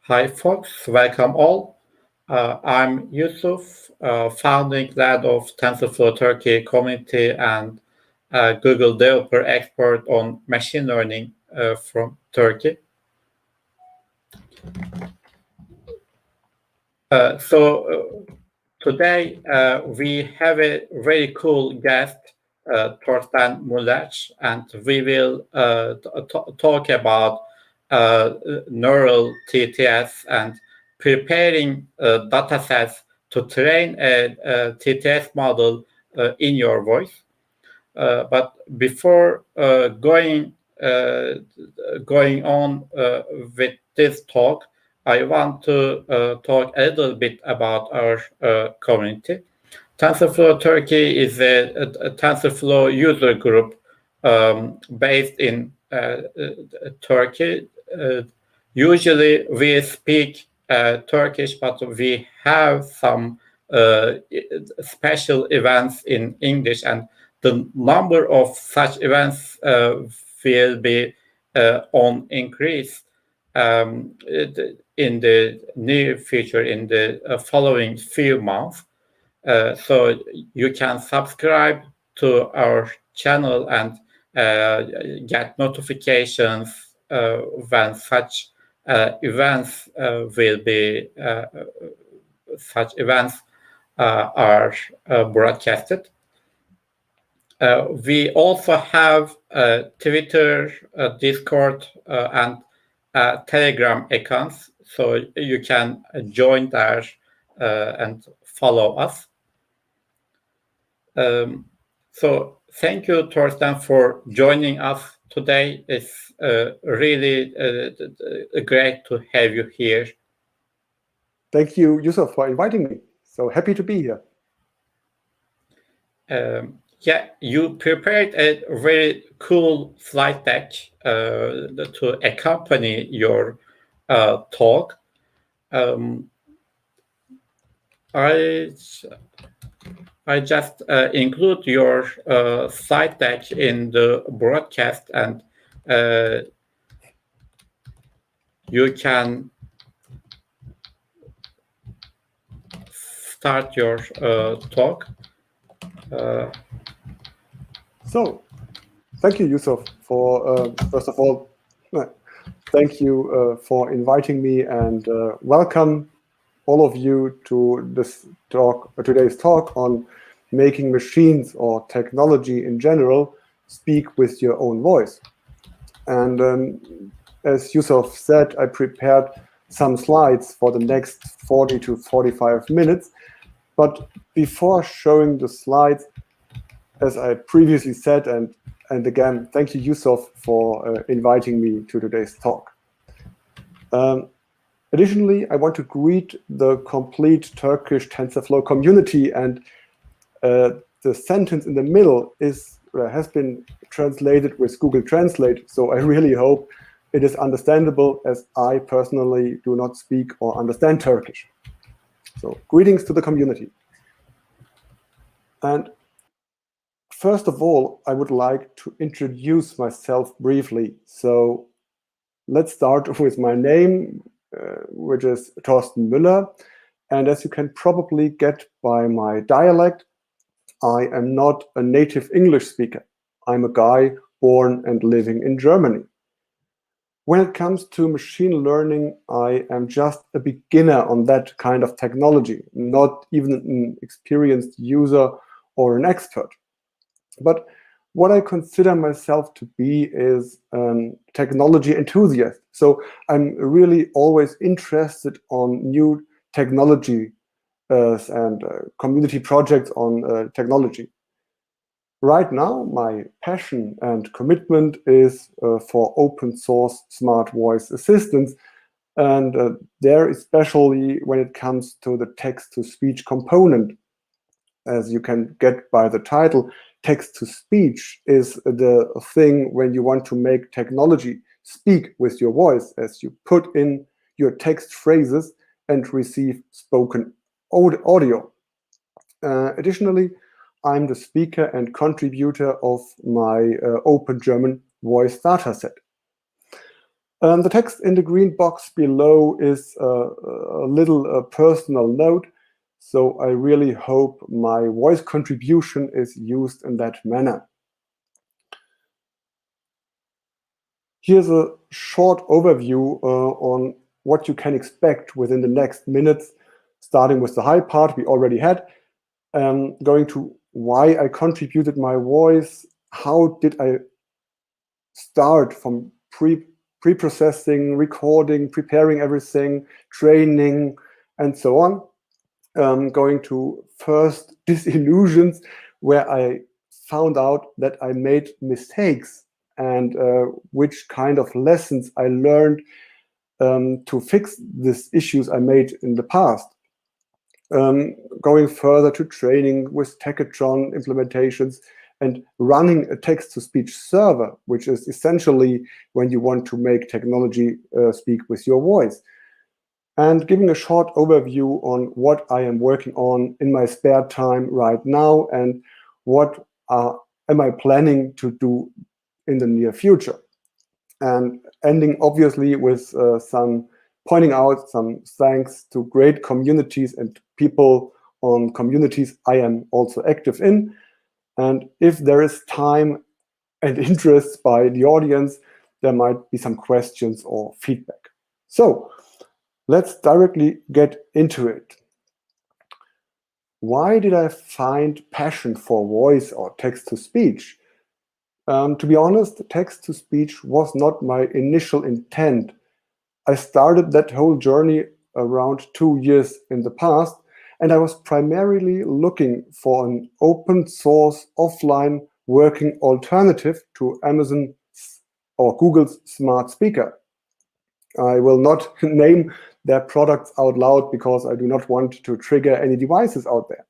Hi, folks. Welcome all. I'm Yusuf, founding lead of TensorFlow Turkey community and Google developer expert on machine learning from Turkey. Today we have a very cool guest, Thorsten Müller, and we will talk about neural TTS and preparing datasets to train a TTS model in your voice. But before going on with this talk, I want to talk a little bit about our community. TensorFlow Turkey is a TensorFlow user group based in Turkey. Usually we speak Turkish, but we have some special events in English, and the number of such events will be on increase in the near future, in the following few months. So you can subscribe to our channel and get notifications when such events are broadcasted. We also have Twitter, Discord, and Telegram accounts, so you can join there and follow us. So thank you, Thorsten, for joining us today. It's really great to have you here. Thank you, Yusuf, for inviting me. So happy to be here. Yeah, you prepared a very cool slide deck to accompany your talk. I just include your slide deck in the broadcast, and you can start your talk. So, thank you, Yusuf, for first of all, thank you for inviting me, and welcome all of you to this talk, today's talk on making machines or technology in general speak with your own voice. And as Yusuf said, I prepared some slides for the next 40 to 45 minutes. But before showing the slides, as I previously said, and again, thank you, Yusuf, for inviting me to today's talk. Additionally, I want to greet the complete Turkish TensorFlow community, and the sentence in the middle has been translated with Google Translate, so I really hope it is understandable, as I personally do not speak or understand Turkish. So, greetings to the community. And first of all, I would like to introduce myself briefly. So, let's start with my name, which is Thorsten Müller. And as you can probably get by my dialect, I am not a native English speaker. I'm a guy born and living in Germany. When it comes to machine learning, I am just a beginner on that kind of technology, not even an experienced user or an expert. But what I consider myself to be is a technology enthusiast. So I'm really always interested on new technology and community projects on technology. Right now, my passion and commitment is for open source smart voice assistants, and there especially when it comes to the text-to-speech component. As you can get by the title, text-to-speech is the thing when you want to make technology speak with your voice, as you put in your text phrases and receive spoken audio. Additionally, I'm the speaker and contributor of my Open German voice dataset. The text in the green box below is a little personal note, so I really hope my voice contribution is used in that manner. Here's a short overview on what you can expect within the next minutes, starting with the high part we already had, going to why I contributed my voice, how did I start from pre-processing, recording, preparing everything, training, and so on. Going to first disillusions, where I found out that I made mistakes and which kind of lessons I learned to fix these issues I made in the past. Going further to training with Techtron implementations and running a text-to-speech server, which is essentially when you want to make technology speak with your voice. And giving a short overview on what I am working on in my spare time right now and what am I planning to do in the near future. And ending obviously with some pointing out some thanks to great communities and people on communities I am also active in. And if there is time and interest by the audience, there might be some questions or feedback. So let's directly get into it. Why did I find passion for voice or text-to-speech? To be honest, text-to-speech was not my initial intent. I started that whole journey around 2 years in the past, and I was primarily looking for an open source offline working alternative to Amazon or Google's smart speaker. I will not name their products out loud because I do not want to trigger any devices out there.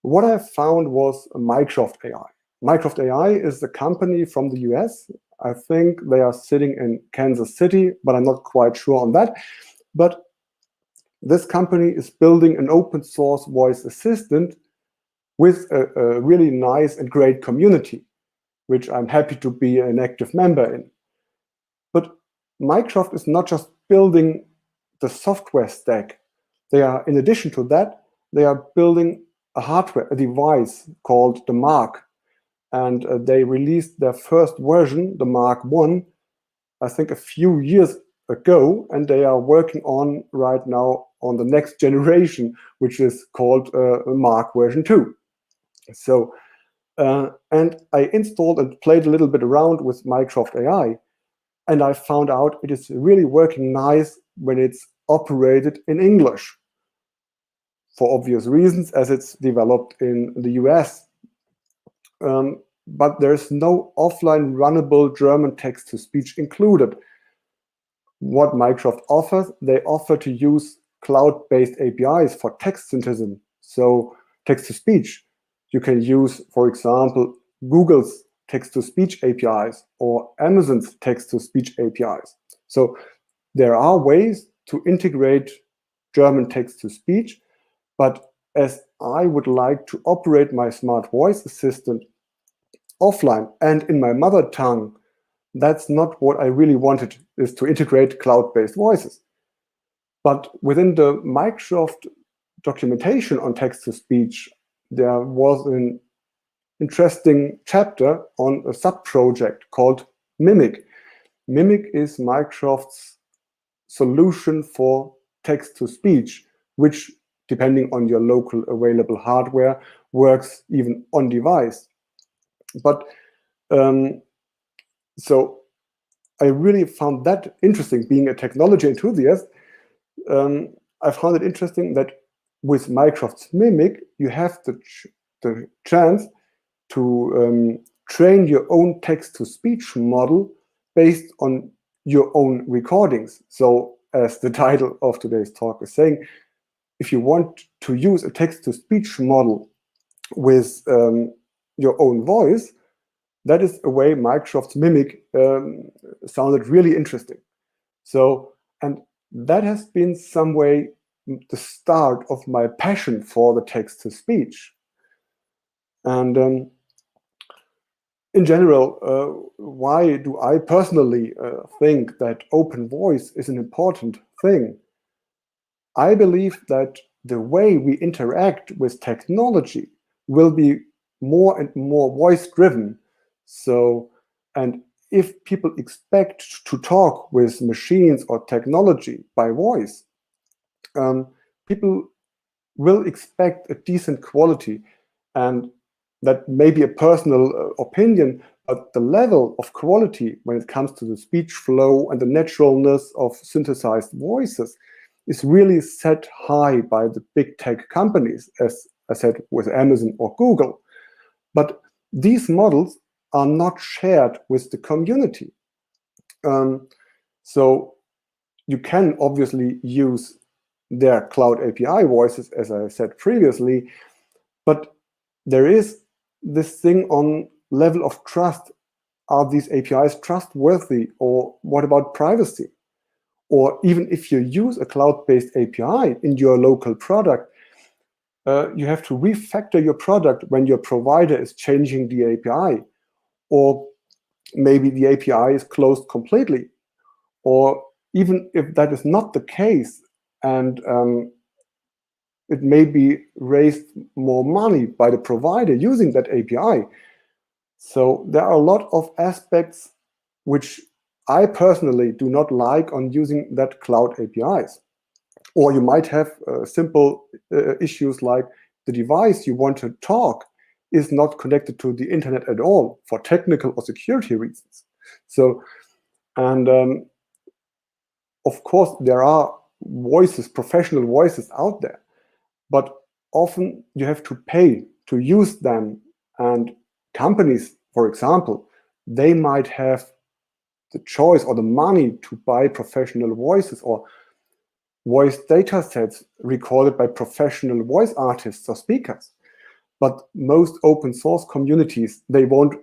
What I found was Mycroft AI. Mycroft AI is a company from the US. I think they are sitting in Kansas City, but I'm not quite sure on that. But this company is building an open source voice assistant with a really nice and great community, which I'm happy to be an active member in. But Mycroft is not just building the software stack. They are, in addition to that, they are building a device called the Mark. And they released their first version, the Mark 1, I think a few years ago, and they are working on right now on the next generation, which is called Mark version 2. So, and I installed and played a little bit around with Mycroft AI, and I found out it is really working nice when it's operated in English, for obvious reasons, as it's developed in the US. But there's no offline runnable German text-to-speech included. What Mycroft offers, they offer to use cloud-based APIs for text synthesis. So text-to-speech, you can use, for example, Google's text-to-speech APIs or Amazon's text-to-speech APIs. So there are ways to integrate German text-to-speech, but as I would like to operate my smart voice assistant offline and in my mother tongue, that's not what I really wanted, is to integrate cloud-based voices. But within the Mycroft documentation on text-to-speech, there was an interesting chapter on a sub-project called Mimic. Mimic is Mycroft's solution for text-to-speech, which, depending on your local available hardware, works even on device. But so I really found that interesting, being a technology enthusiast. I found it interesting that with Mycroft's Mimic, you have the chance to train your own text-to-speech model based on your own recordings. So as the title of today's talk is saying, if you want to use a text-to-speech model with your own voice, that is a way Mycroft's Mimic sounded really interesting. So, and that has been some way the start of my passion for the text-to-speech. And in general, why do I personally think that open voice is an important thing? I believe that the way we interact with technology will be more and more voice-driven. So, and if people expect to talk with machines or technology by voice, people will expect a decent quality. And that may be a personal opinion, but the level of quality when it comes to the speech flow and the naturalness of synthesized voices is really set high by the big tech companies, as I said, with Amazon or Google. But these models are not shared with the community. So you can obviously use their cloud API voices, as I said previously, but there is this thing on level of trust. Are these APIs trustworthy, or what about privacy? Or even if you use a cloud-based API in your local product, you have to refactor your product when your provider is changing the API, or maybe the API is closed completely. Or even if that is not the case, and it may be raised more money by the provider using that API. So there are a lot of aspects which I personally do not like on using that cloud APIs. Or you might have simple issues like the device you want to talk is not connected to the internet at all for technical or security reasons. So, and of course, there are voices, professional voices out there, but often you have to pay to use them. And companies, for example, they might have the choice or the money to buy professional voices or voice data sets recorded by professional voice artists or speakers. But most open source communities, they won't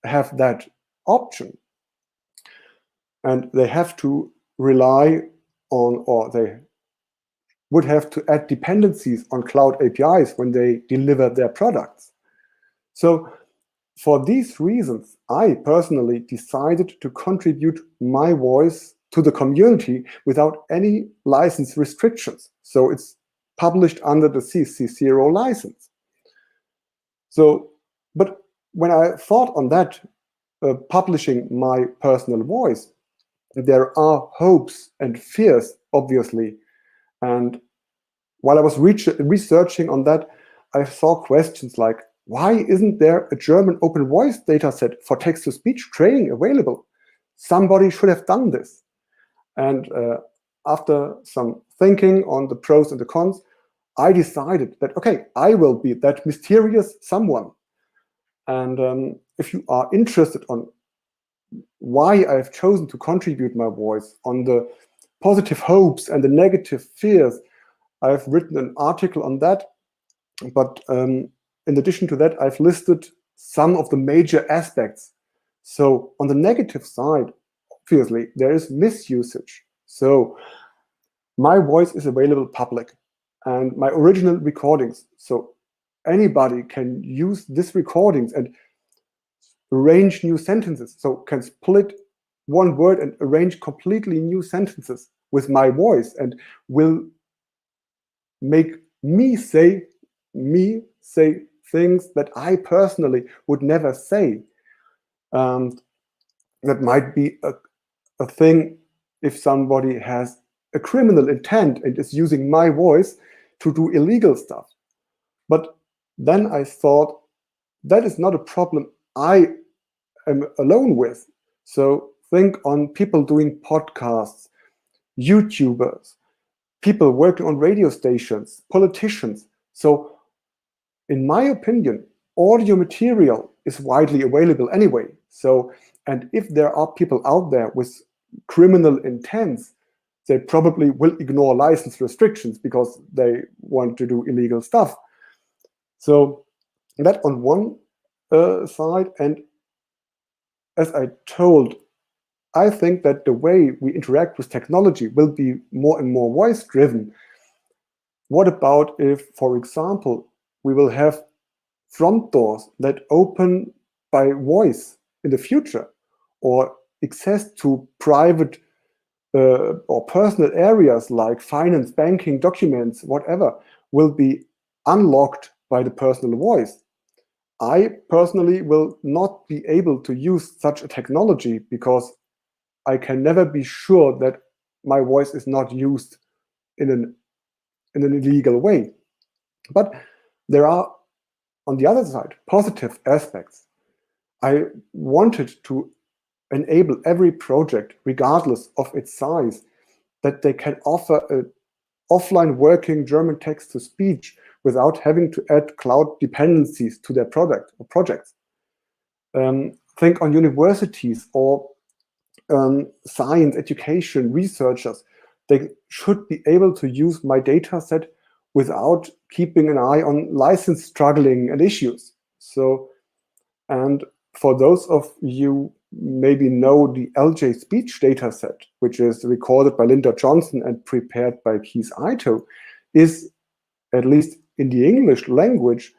have that option. And they have to rely on, or they would have to add dependencies on cloud APIs when they deliver their products. So for these reasons, I personally decided to contribute my voice to the community without any license restrictions. So it's published under the CC0 license. So, but when I thought on that, publishing my personal voice, there are hopes and fears, obviously. And while I was researching on that, I saw questions like, why isn't there a German open voice dataset for text-to-speech training available? Somebody should have done this. And after some thinking on the pros and the cons, I decided that, okay, I will be that mysterious someone. And if you are interested on why I've chosen to contribute my voice, on the positive hopes and the negative fears, I've written an article on that. But in addition to that, I've listed some of the major aspects. So on the negative side, obviously, there is misusage. So my voice is available public, and my original recordings. So anybody can use these recordings and arrange new sentences. So can split one word and arrange completely new sentences with my voice, and will make me say things that I personally would never say. That might be a thing if somebody has a criminal intent and is using my voice to do illegal stuff. But then I thought, that is not a problem I am alone with. So think on people doing podcasts, YouTubers, people working on radio stations, politicians. So in my opinion, audio material is widely available anyway. So, and if there are people out there with criminal intents, they probably will ignore license restrictions because they want to do illegal stuff. So that on one side. And as I told, I think that the way we interact with technology will be more and more voice-driven. What about if, for example, we will have front doors that open by voice in the future, or access to private or personal areas like finance, banking, documents, whatever, will be unlocked by the personal voice. I personally will not be able to use such a technology because I can never be sure that my voice is not used in an illegal way. But there are, on the other side, positive aspects. I wanted to enable every project, regardless of its size, that they can offer an offline working German text-to-speech without having to add cloud dependencies to their product or projects. Think on universities or science, education, researchers. They should be able to use my data set without keeping an eye on license struggling and issues. So, and for those of you maybe know the LJ speech dataset, which is recorded by Linda Johnson and prepared by Keith Ito, is, at least in the English language,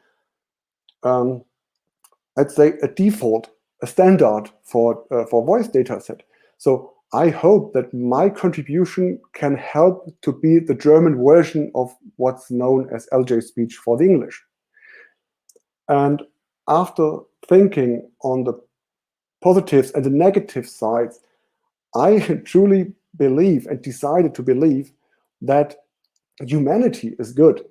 I'd say a default, a standard for voice dataset. So I hope that my contribution can help to be the German version of what's known as LJ speech for the English. And after thinking on the positives and the negative sides, I truly believe and decided to believe that humanity is good.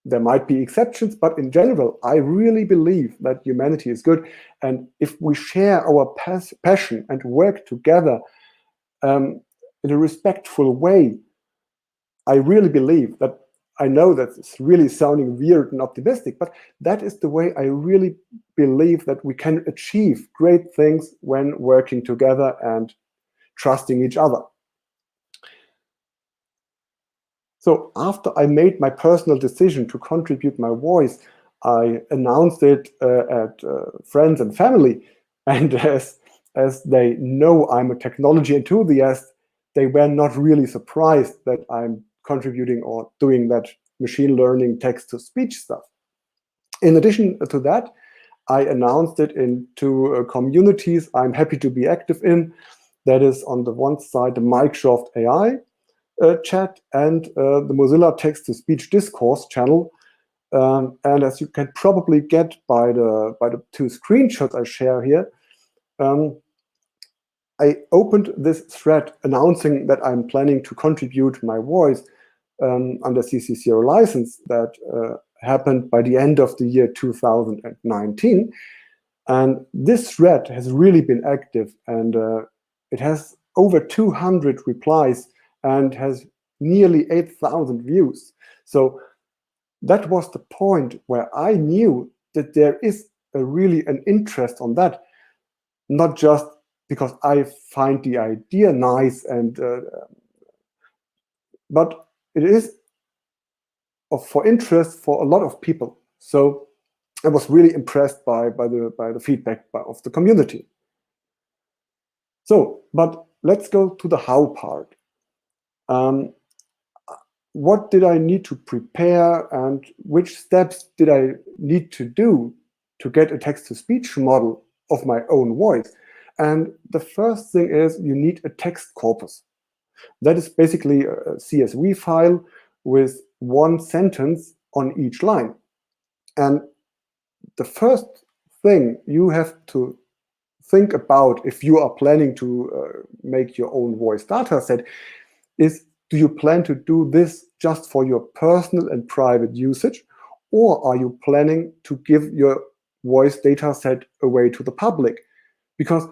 There might be exceptions, but in general, I really believe that humanity is good. And if we share our passion and work together in a respectful way, I really believe that, I know that it's really sounding weird and optimistic, but that is the way I really believe that we can achieve great things when working together and trusting each other. So after I made my personal decision to contribute my voice, I announced it at friends and family. And as they know I'm a technology enthusiast, they were not really surprised that I'm contributing or doing that machine learning text-to-speech stuff. In addition to that, I announced it in two communities I'm happy to be active in. That is, on the one side, the Microsoft AI chat and the Mozilla text-to-speech discourse channel. And as you can probably get by the two screenshots I share here, I opened this thread announcing that I'm planning to contribute my voice under CC0 license that happened by the end of the year 2019. And this thread has really been active, and it has over 200 replies and has nearly 8,000 views. So that was the point where I knew that there is really an interest on that, not just because I find the idea nice, and but it is for interest for a lot of people. So I was really impressed by the feedback of the community. So, but let's go to the how part. What did I need to prepare, and which steps did I need to do to get a text-to-speech model of my own voice? And the first thing is you need a text corpus. That is basically a CSV file with one sentence on each line. And the first thing you have to think about if you are planning to make your own voice data set is, do you plan to do this just for your personal and private usage, or are you planning to give your voice data set away to the public? Because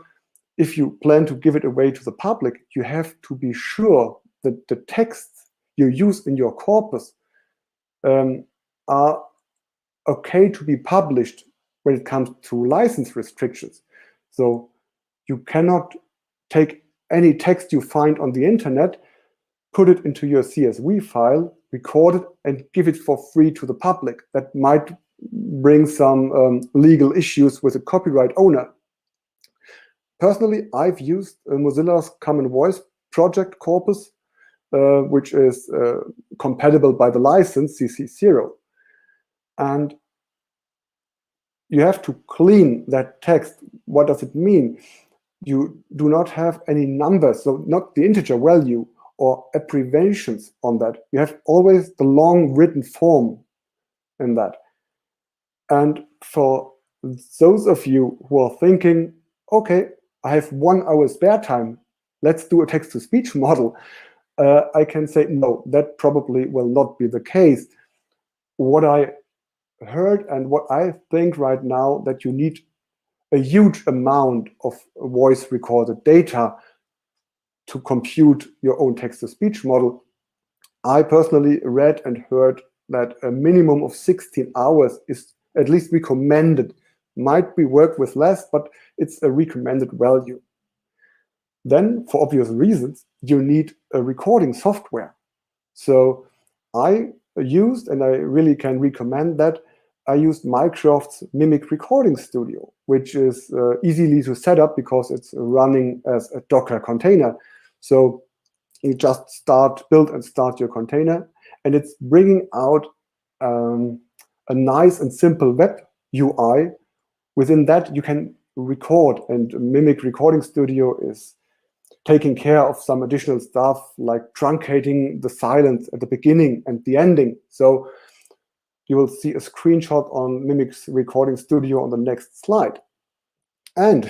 if you plan to give it away to the public, you have to be sure that the texts you use in your corpus are okay to be published when it comes to license restrictions. So you cannot take any text you find on the internet, put it into your CSV file, record it, and give it for free to the public. That might bring some legal issues with the copyright owner. Personally, I've used Mozilla's Common Voice project corpus, which is compatible by the license CC0. And you have to clean that text. What does it mean? You do not have any numbers, so not the integer value or abbreviations on that. You have always the long written form in that. And for those of you who are thinking, okay, I have 1 hour spare time, let's do a text-to-speech model, I can say, no, that probably will not be the case. What I heard and what I think right now, that you need a huge amount of voice recorded data to compute your own text-to-speech model. I personally read and heard that a minimum of 16 hours is at least recommended. Might be worked with less, but it's a recommended value. Then, for obvious reasons, you need a recording software. So I used, and I really can recommend that, I used Microsoft's Mimic Recording Studio, which is easily to set up because it's running as a Docker container. So you just build and start your container, and it's bringing out a nice and simple web UI. Within that, you can record, and Mimic Recording Studio is taking care of some additional stuff like truncating the silence at the beginning and the ending. So you will see a screenshot on Mimic's Recording Studio on the next slide. And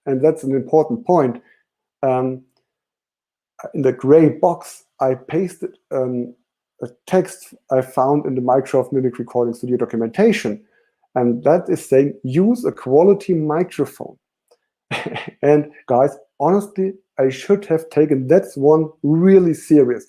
that's an important point. In the gray box, I pasted a text I found in the Microsoft Mimic Recording Studio documentation. And that is saying, use a quality microphone. And guys, honestly, I should have taken that one really serious.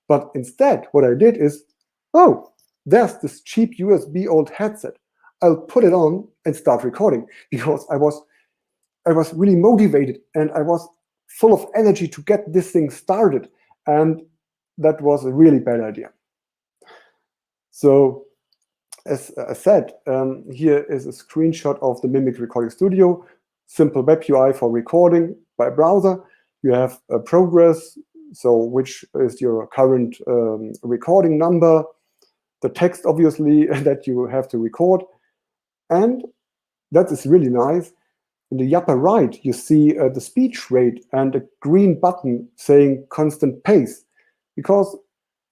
But instead, what I did is, oh, there's this cheap USB old headset. I'll put it on and start recording, because I was really motivated and I was full of energy to get this thing started. And that was a really bad idea. So as I said, here is a screenshot of the Mimic Recording Studio, simple web UI for recording by browser. You have a progress, so which is your current recording number, the text, obviously, that you have to record. And that is really nice. In the upper right, you see the speech rate and a green button saying constant pace. Because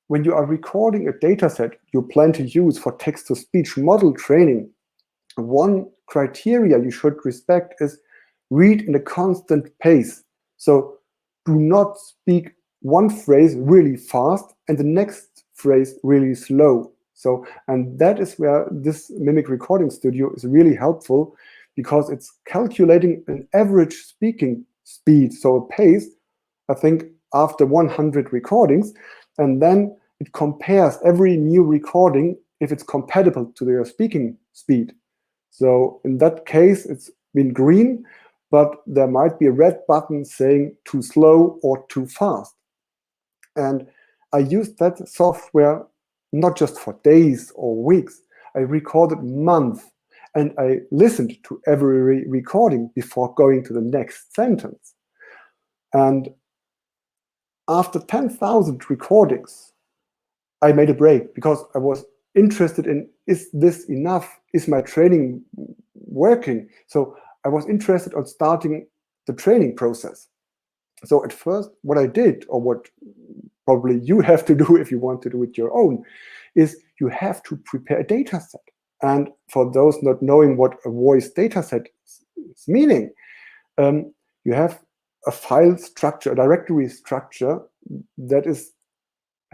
when you are recording a dataset you plan to use for text-to-speech model training, one criteria you should respect is read in a constant pace. So do not speak one phrase really fast and the next phrase really slow. So, and that is where this Mimic Recording Studio is really helpful, because it's calculating an average speaking speed, so a pace, I think, after 100 recordings, and then it compares every new recording if it's compatible to your speaking speed. So in that case, it's been green, but there might be a red button saying too slow or too fast. And I used that software not just for days or weeks. I recorded months, and I listened to every recording before going to the next sentence. And after 10,000 recordings, I made a break, because I was interested in, is this enough? Is my training working? So I was interested on starting the training process. So at first, what I did, or what probably you have to do if you want to do it your own, is you have to prepare a data set. And for those not knowing what a voice data set is meaning, you have a file structure, a directory structure that is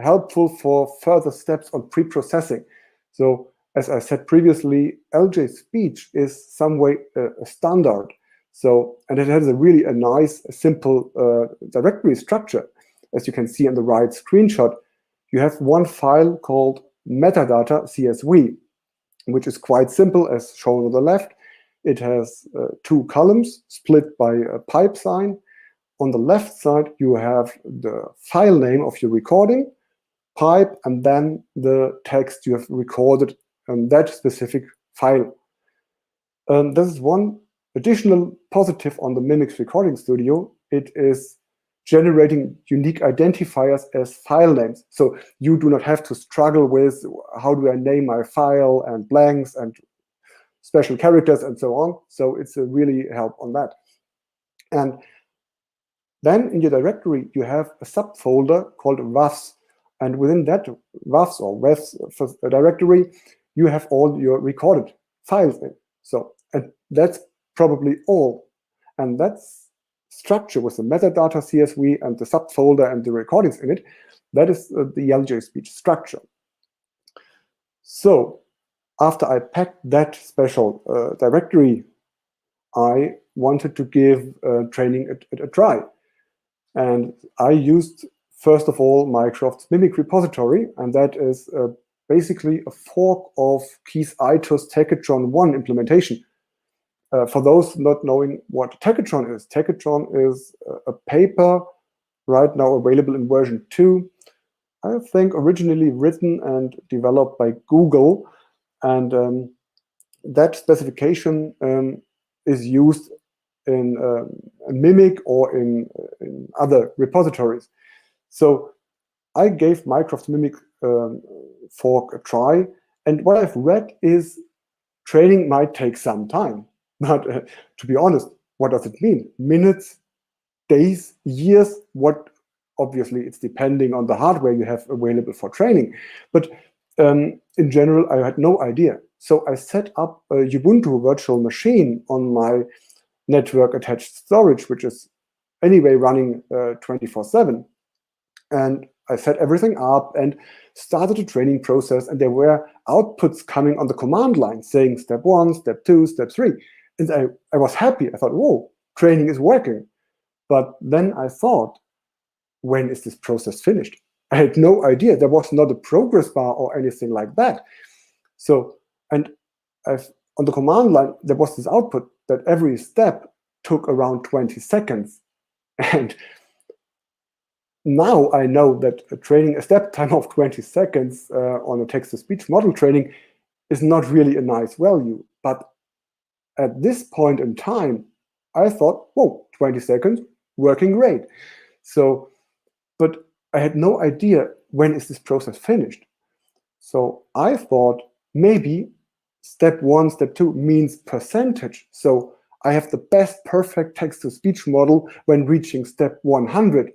helpful for further steps on pre-processing. So as I said previously, LJ speech is some way a standard. So, and it has a really nice, simple directory structure. As you can see on the right screenshot, you have one file called metadata CSV, which is quite simple, as shown on the left. It has two columns split by a pipe sign. On the left side, you have the file name of your recording, pipe, and then the text you have recorded on that specific file. This is one additional positive on the Mimic Recording Studio. It is generating unique identifiers as file names. So you do not have to struggle with, how do I name my file, and blanks, and special characters and so on. So it's a really help on that. And then in your directory, you have a subfolder called WAFs. And within that WAFs or WAFs directory, you have all your recorded files in. So, and that's probably all. And that's structure with the metadata CSV and the subfolder and the recordings in it. That is the LJ speech structure. So after I packed that special directory, I wanted to give training a try. And I used, first of all, Mycroft's Mimic repository, and that is basically a fork of Keith Aito's Tekkatron 1 implementation. For those not knowing what Tekkatron is a paper right now available in version 2, I think originally written and developed by Google, and that specification is used in Mimic or in other repositories. So I gave Mycroft's Mimic fork a try, and what I've read is training might take some time. But to be honest, what does it mean? Minutes, days, years? What? Obviously, it's depending on the hardware you have available for training. But in general, I had no idea. So I set up a Ubuntu virtual machine on my network attached storage, which is anyway running 24/7. And I set everything up and started a training process. And there were outputs coming on the command line saying step 1, step 2, step 3. And I was happy. I thought, whoa, training is working. But then I thought, when is this process finished? I had no idea. There was not a progress bar or anything like that. So, and on the command line, there was this output that every step took around 20 seconds. And now I know that training a step time of 20 seconds on a text-to-speech model training is not really a nice value. But at this point in time, I thought, whoa, 20 seconds, working great. So, but I had no idea when is this process finished. So I thought maybe step 1, step 2 means percentage. So I have the best perfect text-to-speech model when reaching step 100.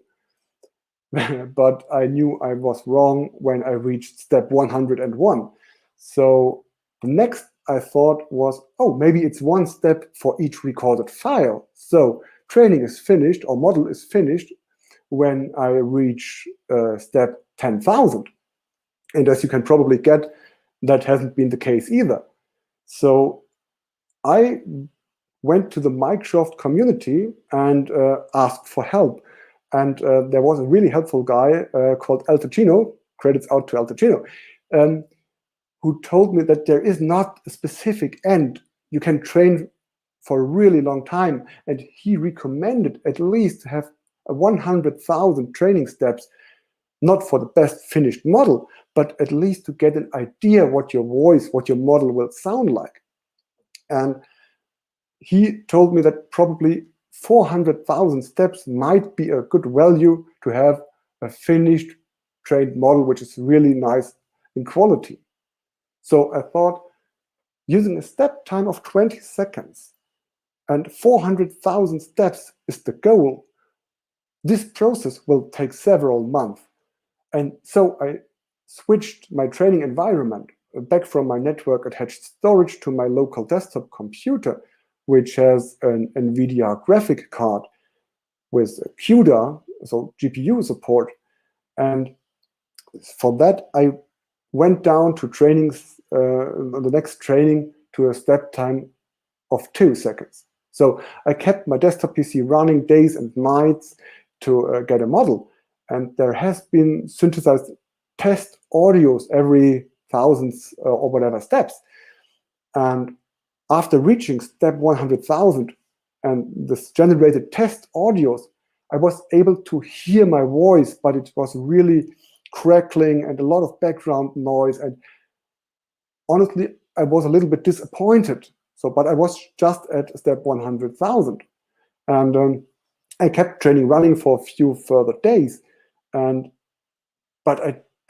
But I knew I was wrong when I reached step 101. So the next I thought was, oh, maybe it's one step for each recorded file. So training is finished or model is finished when I reach step 10,000. And as you can probably get, that hasn't been the case either. So I went to the Mycroft community and asked for help. And there was a really helpful guy called El Ticino, credits out to El Ticino, who told me that there is not a specific end. You can train for a really long time. And he recommended at least to have 100,000 training steps, not for the best finished model, but at least to get an idea what your voice, what your model will sound like. And he told me that probably 400,000 steps might be a good value to have a finished trained model, which is really nice in quality. So I thought, using a step time of 20 seconds and 400,000 steps is the goal. This process will take several months. And so I switched my training environment back from my network attached storage to my local desktop computer, which has an NVIDIA graphic card with CUDA, so GPU support. And for that, I went down to trainings, the next training to a step time of 2 seconds. So I kept my desktop PC running days and nights to get a model. And there has been synthesized test audios every thousands or whatever steps. And after reaching step 100,000 and this generated test audios, I was able to hear my voice, but it was really crackling and a lot of background noise. And honestly, I was a little bit disappointed. So, but I was just at step 100,000. And I kept training running for a few further days. But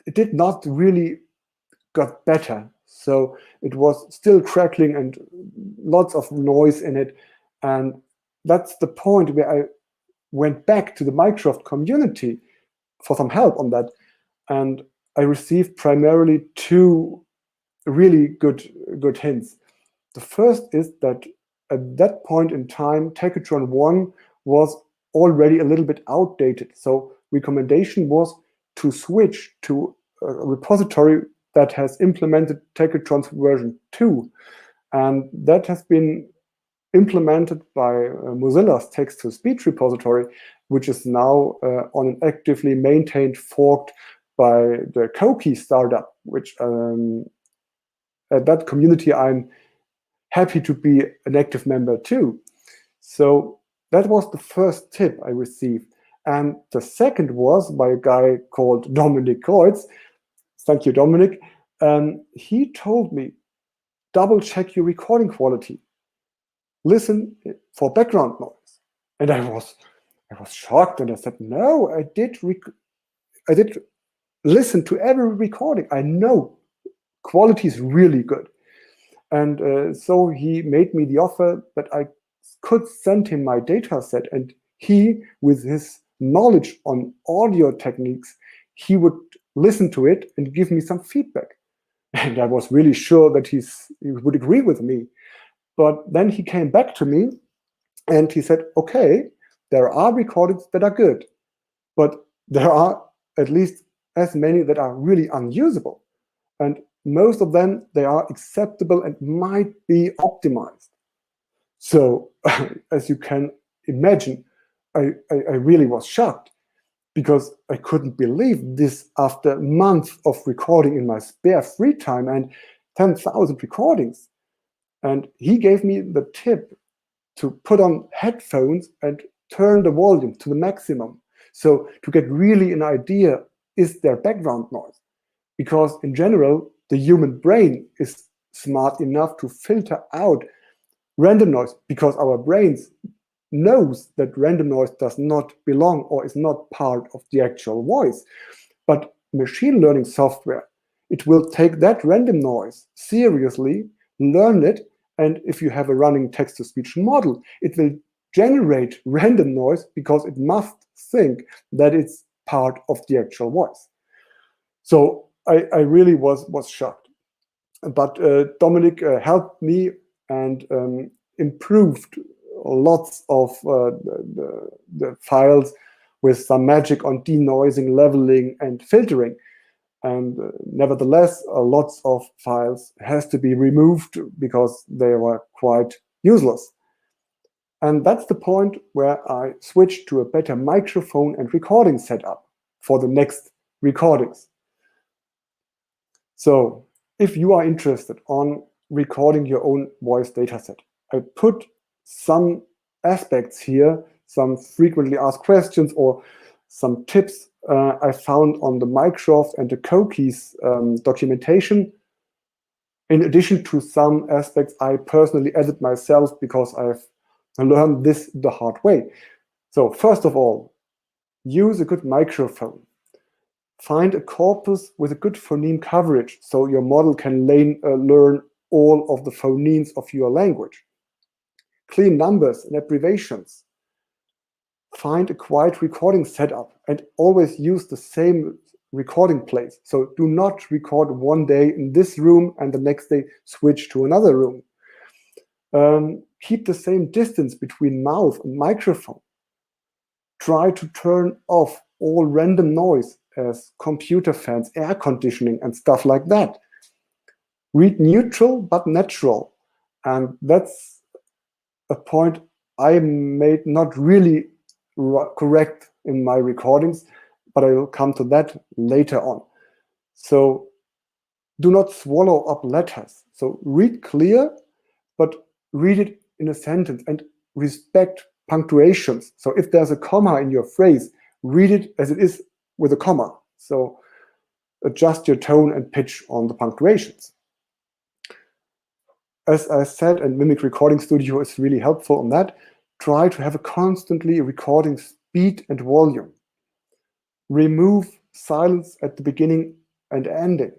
it did not really got better. So it was still crackling and lots of noise in it. And that's the point where I went back to the Microsoft community for some help on that. And I received primarily two really good hints. The first is that at that point in time, Tekkatron 1 was already a little bit outdated. So recommendation was to switch to a repository that has implemented Tekkatron's version 2. And that has been implemented by Mozilla's text-to-speech repository, which is now on an actively maintained fork by the Koki startup, which at that community I'm happy to be an active member too. So that was the first tip I received. And the second was by a guy called Dominic Kreutz. Thank you, Dominic. He told me, double check your recording quality. Listen for background noise. And I was shocked, and I said, no, I did listen to every recording. I know quality is really good. And so he made me the offer that I could send him my data set, and he, with his knowledge on audio techniques, he would listen to it and give me some feedback. And I was really sure that he would agree with me. But then he came back to me and he said, okay, there are recordings that are good, but there are at least as many that are really unusable. And most of them, they are acceptable and might be optimized. So as you can imagine, I really was shocked, because I couldn't believe this after months of recording in my spare free time and 10,000 recordings. And he gave me the tip to put on headphones and turn the volume to the maximum. So to get really an idea, is there background noise? Because in general, the human brain is smart enough to filter out random noise, because our brains knows that random noise does not belong or is not part of the actual voice. But machine learning software, it will take that random noise seriously, learn it, and if you have a running text-to-speech model, it will generate random noise because it must think that it's part of the actual voice. So I really was shocked. But Dominic helped me and improved lots of the files with some magic on denoising, leveling, and filtering. And nevertheless, lots of files has to be removed because they were quite useless. And that's the point where I switched to a better microphone and recording setup for the next recordings. So if you are interested on recording your own voice dataset, I put some aspects here, some frequently asked questions or some tips I found on the Microsoft and the Koki's documentation, in addition to some aspects I personally added myself because I've learned this the hard way. So first of all, use a good microphone. Find a corpus with a good phoneme coverage so your model can learn all of the phonemes of your language. Clean numbers and abbreviations. Find a quiet recording setup and always use the same recording place. So do not record one day in this room and the next day switch to another room. Keep the same distance between mouth and microphone. Try to turn off all random noise as computer fans, air conditioning, and stuff like that. Read neutral but natural. And that's a point I made not really correct in my recordings, but I will come to that later on. So do not swallow up letters. So read clear, but read it in a sentence and respect punctuations. So if there's a comma in your phrase, read it as it is with a comma. So adjust your tone and pitch on the punctuations. As I said, and Mimic Recording Studio is really helpful on that. Try to have a constantly recording speed and volume. Remove silence at the beginning and ending.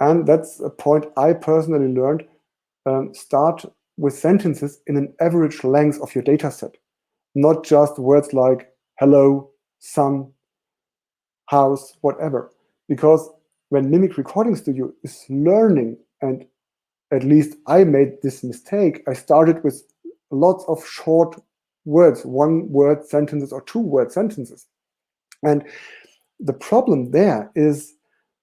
And that's a point I personally learned. Start with sentences in an average length of your data set, not just words like hello, sun, house, whatever. Because when Mimic Recording Studio is learning, and at least I made this mistake, I started with lots of short words, one-word sentences or two-word sentences. And the problem there is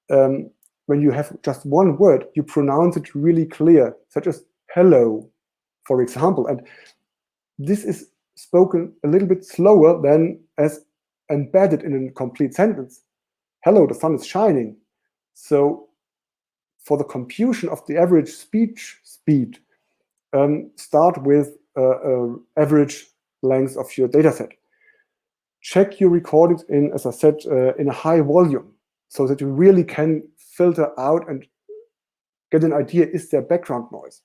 when you have just one word, you pronounce it really clear, such as hello, for example. And this is spoken a little bit slower than as embedded in a complete sentence. Hello, the sun is shining. So for the computation of the average speech speed, start with average length of your dataset. Check your recordings in, as I said, in a high volume, so that you really can filter out and get an idea, is there background noise?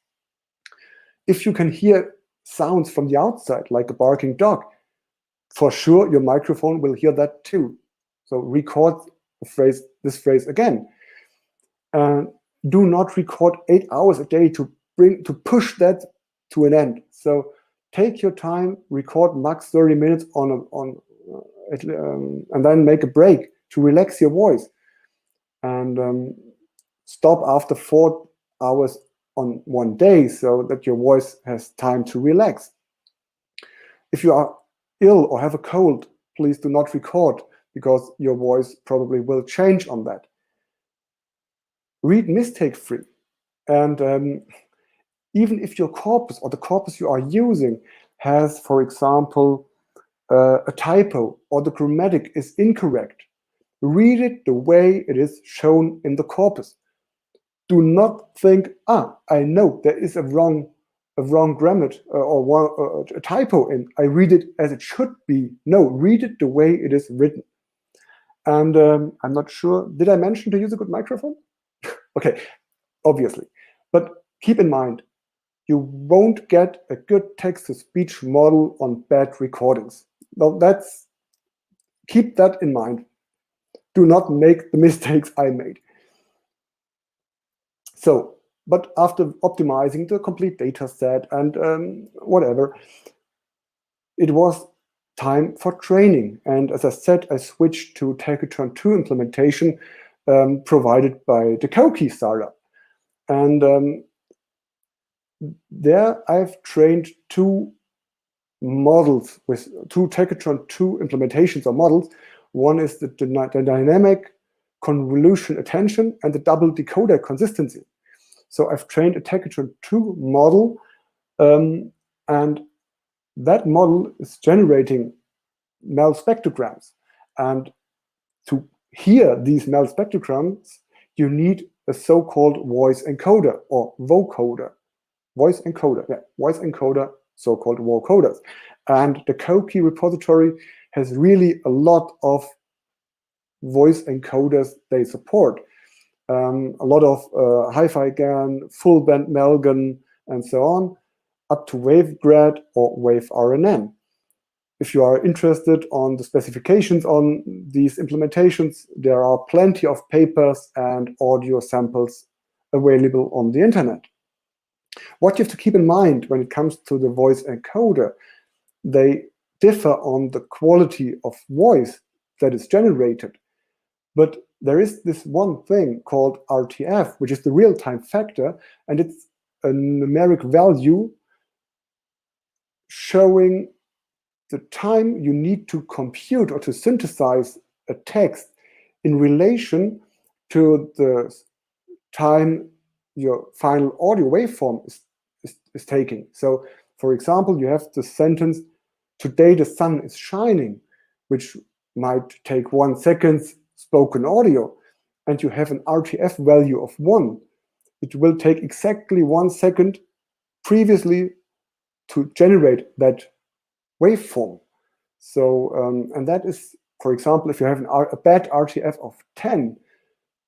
If you can hear sounds from the outside, like a barking dog, for sure your microphone will hear that too. So record this phrase again. Do not record 8 hours a day to push that to an end. So take your time, record max 30 minutes and then make a break to relax your voice, and stop after 4 hours on one day, so that your voice has time to relax. If you are ill or have a cold, please do not record, because your voice probably will change on that. Read mistake-free, and even if your corpus or the corpus you are using has, for example, a typo or the grammatic is incorrect, read it the way it is shown in the corpus. Do not think, I know there is a wrong grammar or a typo in. I read it as it should be. No, read it the way it is written. And I'm not sure, did I mention to use a good microphone? Okay, obviously. But keep in mind, you won't get a good text-to-speech model on bad recordings. Now, keep that in mind. Do not make the mistakes I made. So, but after optimizing the complete data set and whatever, it was time for training. And as I said, I switched to Tachytron 2 implementation provided by the Koki startup. And there I've trained 2 models with 2 Tachytron 2 implementations or models. One is the dynamic convolution attention and the double decoder consistency. So I've trained a Tachytron 2 model, and that model is generating MEL spectrograms. And to hear these MEL spectrograms, you need a so-called voice encoder or vocoder. Voice encoder, so-called vocoders. And the Koki repository has really a lot of voice encoders they support. A lot of hi-fi GAN, full band Melgan, and so on, up to wavegrad or wave RNN. If you are interested on the specifications on these implementations, there are plenty of papers and audio samples available on the internet. What you have to keep in mind when it comes to the voice encoder, they differ on the quality of voice that is generated. But there is this one thing called RTF, which is the real-time factor, and it's a numeric value showing the time you need to compute or to synthesize a text in relation to the time your final audio waveform is taking. So, for example, you have the sentence, "Today the sun is shining," which might take 1 second spoken audio, and you have an RTF value of 1. It will take exactly 1 second previously to generate that waveform. So, and that is, for example, if you have a bad RTF of 10,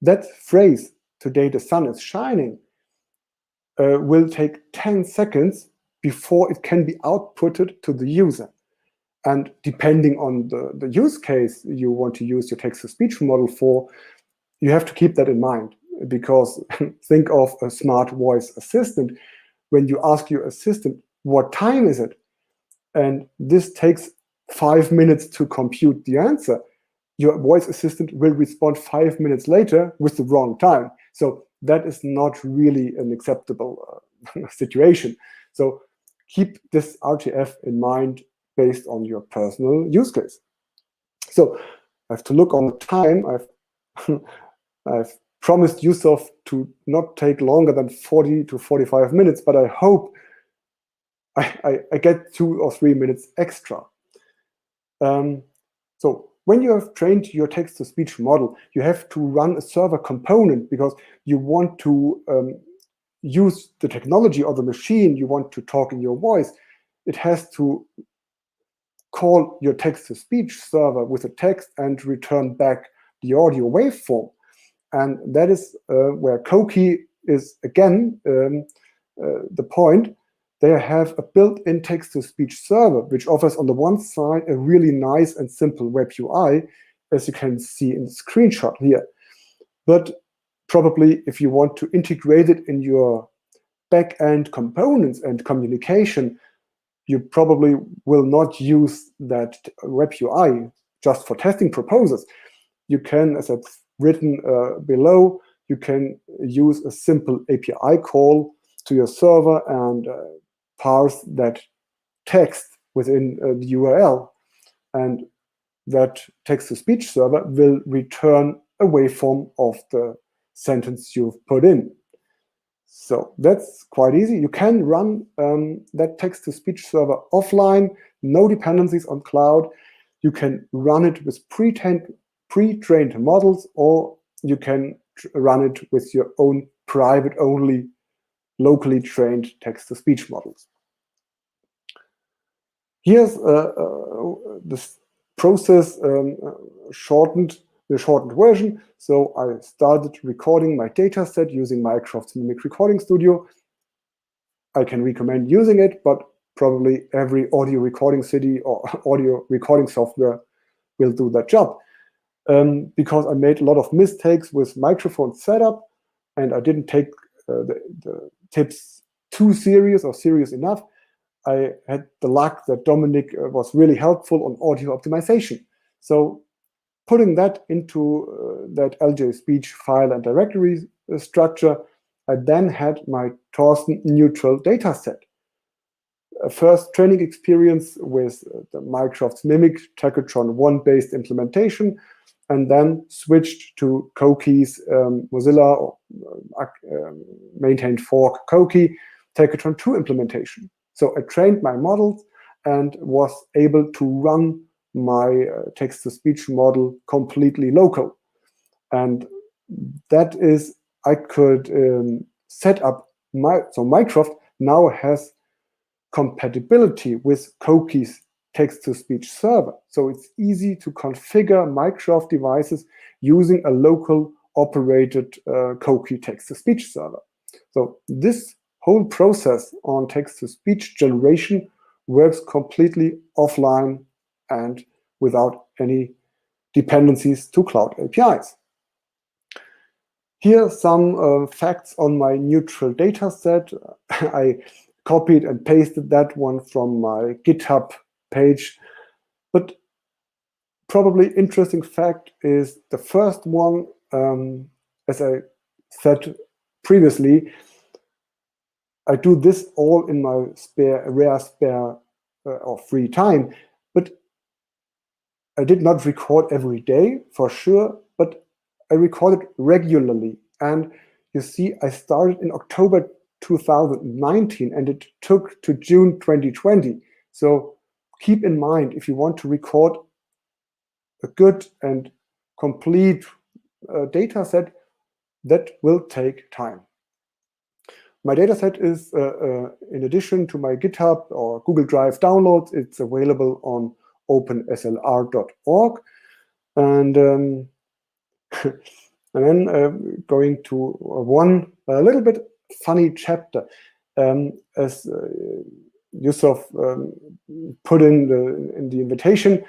that phrase, "Today the sun is shining," will take 10 seconds before it can be outputted to the user. And depending on the use case you want to use your text-to-speech model for, you have to keep that in mind. because think of a smart voice assistant. When you ask your assistant, what time is it? And this takes 5 minutes to compute the answer. Your voice assistant will respond 5 minutes later with the wrong time. So that is not really an acceptable situation. So keep this RTF in mind based on your personal use case. So I have to look on the time. I've promised Yusuf to not take longer than 40 to 45 minutes, but I hope I get 2 or 3 minutes extra. So when you have trained your text-to-speech model, you have to run a server component because you want to use the technology or the machine. You want to talk in your voice. It has to call your text-to-speech server with a text and return back the audio waveform. And that is where Koki is, again, the point. They have a built-in text-to-speech server, which offers on the one side a really nice and simple web UI, as you can see in the screenshot here. But probably if you want to integrate it in your back-end components and communication, you probably will not use that web UI just for testing purposes. You can, as I've written below, you can use a simple API call to your server and parse that text within the URL. And that text-to-speech server will return a waveform of the sentence you've put in. So that's quite easy. You can run that text-to-speech server offline, no dependencies on cloud. You can run it with pre-trained models, or you can run it with your own private-only, locally trained text-to-speech models. Here's this process shortened, the shortened version. So I started recording my data set using Microsoft's Mimic Recording Studio. I can recommend using it, but probably every audio recording city or audio recording software will do that job. Because I made a lot of mistakes with microphone setup, and I didn't take the tips too serious or serious enough. I had the luck that Dominic was really helpful on audio optimization. So putting that into that LJ speech file and directory structure, I then had my Thorsten neutral dataset. A first training experience with the Microsoft's Mimic Tachytron 1 based implementation, and then switched to Koki's Mozilla maintained fork Koki Tachytron 2 implementation. So I trained my models and was able to run my text-to-speech model completely local. And that is, I could set up so Mycroft now has compatibility with Koki's text-to-speech server. So it's easy to configure Mycroft devices using a local operated Koki text-to-speech server. So this whole process on text-to-speech generation works completely offline and without any dependencies to cloud APIs. Here are some facts on my neutral data set. I copied and pasted that one from my GitHub page. But probably interesting fact is the first one, as I said previously, I do this all in my rare spare or free time, but I did not record every day for sure, but I recorded regularly. And you see, I started in October 2019 and it took to June 2020. So keep in mind, if you want to record a good and complete data set, that will take time. My dataset is, in addition to my GitHub or Google Drive downloads, it's available on openslr.org. And then going to one a little bit funny chapter. As Yusuf put in the invitation,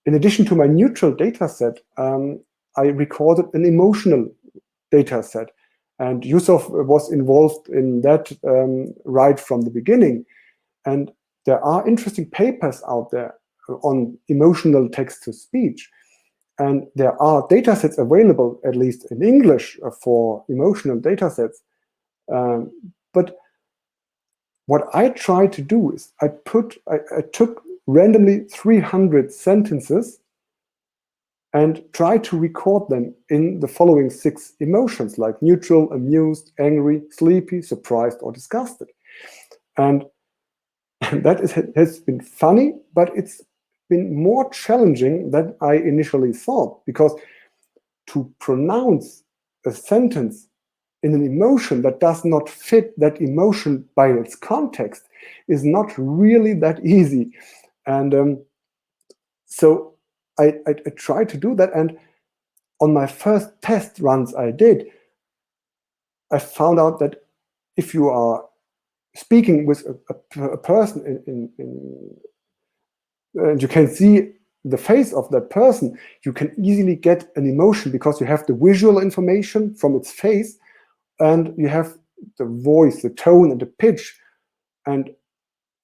in addition to my neutral dataset, I recorded an emotional data set. And Yusuf was involved in that right from the beginning. And there are interesting papers out there on emotional text-to-speech. And there are datasets available, at least in English, for emotional datasets. But what I tried to do is I took randomly 300 sentences and tried to record them in the following 6 emotions, like neutral, amused, angry, sleepy, surprised, or disgusted. And that has been funny, but it's been more challenging than I initially thought, because to pronounce a sentence in an emotion that does not fit that emotion by its context is not really that easy. And so I tried to do that, and on my first test runs I did, I found out that if you are speaking with a person and you can see the face of that person, you can easily get an emotion because you have the visual information from its face, and you have the voice, the tone, and the pitch. And